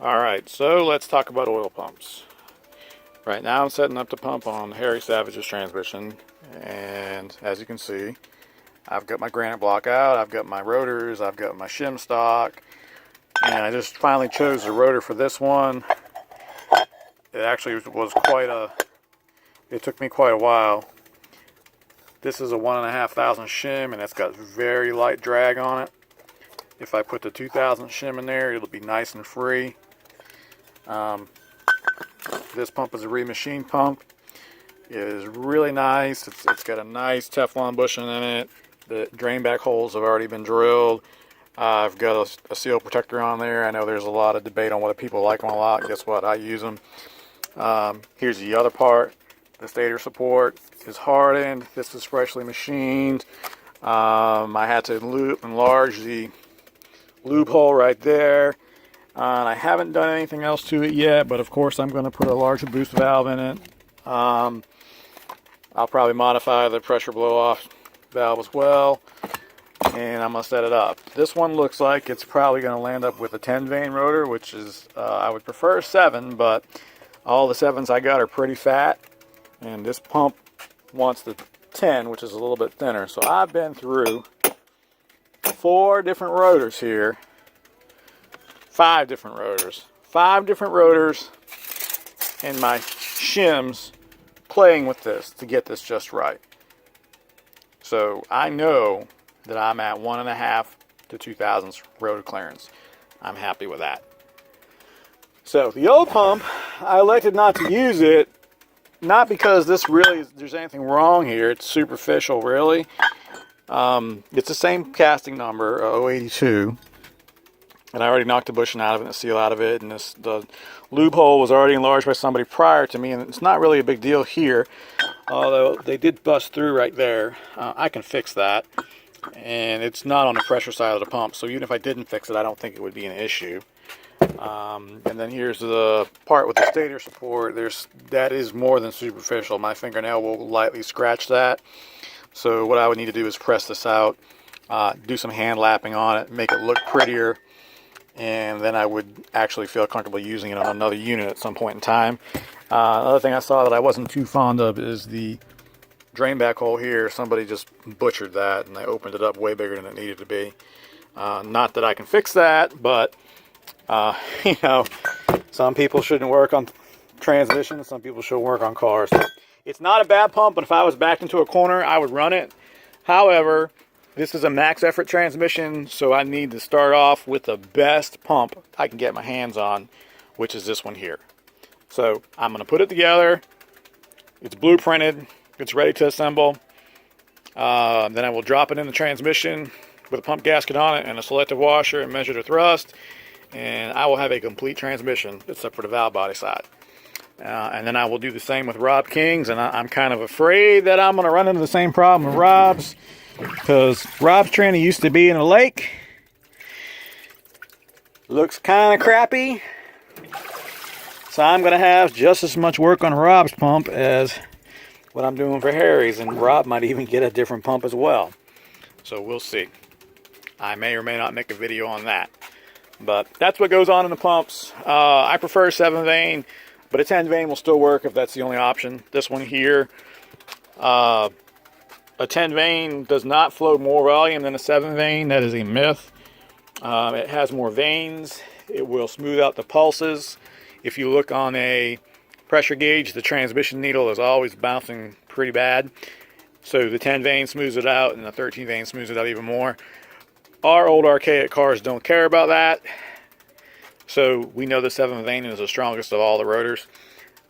Alright, so let's talk about oil pumps. Right now I'm setting up the pump on Harry Savage's transmission, and as you can see, I've got my granite block out, I've got my rotors, I've got my shim stock, and I just finally chose the rotor for this one. It actually was it took me quite a while. This is a 1,500 shim, and it's got very light drag on it. If I put the 2,000 shim in there, it'll be nice and free. This pump is a remachined pump. It is really nice. It's got a nice Teflon bushing in it. The drain back holes have already been drilled. I've got a seal protector on there. I know there's a lot of debate on whether people like them a lot. Guess what? I use them. Here's the other part. The stator support is hardened. This is freshly machined. I had to enlarge the lube hole right there. And I haven't done anything else to it yet, but of course I'm going to put a larger boost valve in it. I'll probably modify the pressure blow-off valve as well, and I'm going to set it up. This one looks like it's probably going to land up with a 10 vein rotor, which is, I would prefer 7, but all the 7s I got are pretty fat, and this pump wants the 10, which is a little bit thinner. So I've been through 4 different rotors here. 5 different rotors. 5 different rotors and my shims playing with this to get this just right. So I know that I'm at 1.5 to 2,000 rotor clearance. I'm happy with that. So the old pump, I elected not to use it, not because there's anything wrong here. It's superficial, really. It's the same casting number, 082. And I already knocked the bushing out of it and the seal out of it. And the lube hole was already enlarged by somebody prior to me. And it's not really a big deal here. Although they did bust through right there. I can fix that. And it's not on the pressure side of the pump. So even if I didn't fix it, I don't think it would be an issue. And then here's the part with the stator support. That is more than superficial. My fingernail will lightly scratch that. So what I would need to do is press this out. Do some hand lapping on it. Make it look prettier. And then I would actually feel comfortable using it on another unit at some point in time. Another thing I saw that I wasn't too fond of is the drain back hole here. Somebody just butchered that, and they opened it up way bigger than it needed to be. Not that I can fix that, but you know, some people shouldn't work on transmissions. Some people should work on cars. It's not a bad pump, but if I was backed into a corner, I would run it. However, this is a max effort transmission, so I need to start off with the best pump I can get my hands on, which is this one here. So I'm going to put it together. It's blueprinted. It's ready to assemble. Then I will drop it in the transmission with a pump gasket on it and a selective washer and measure the thrust. And I will have a complete transmission, except for the valve body side. And then I will do the same with Rob King's, and I'm kind of afraid that I'm going to run into the same problem with Rob's. Because Rob's tranny used to be in a lake. Looks kind of crappy. So I'm going to have just as much work on Rob's pump as what I'm doing for Harry's. And Rob might even get a different pump as well. So we'll see. I may or may not make a video on that. But that's what goes on in the pumps. I prefer 7 vein. But a 10 vein will still work if that's the only option. This one here. A 10 vein does not flow more volume than a 7 vein. That is a myth. It has more veins. It will smooth out the pulses. If you look on a pressure gauge, the transmission needle is always bouncing pretty bad. So the 10 vein smooths it out, and the 13 vein smooths it out even more. Our old archaic cars don't care about that. So we know the 7 vein is the strongest of all the rotors.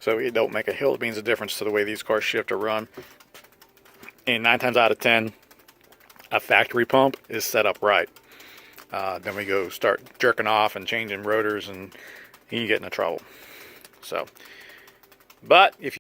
So it don't make a hill of beans of difference to the way these cars shift or run. And 9 times out of 10, a factory pump is set up right. Then we go start jerking off and changing rotors, and you get into trouble. So, but if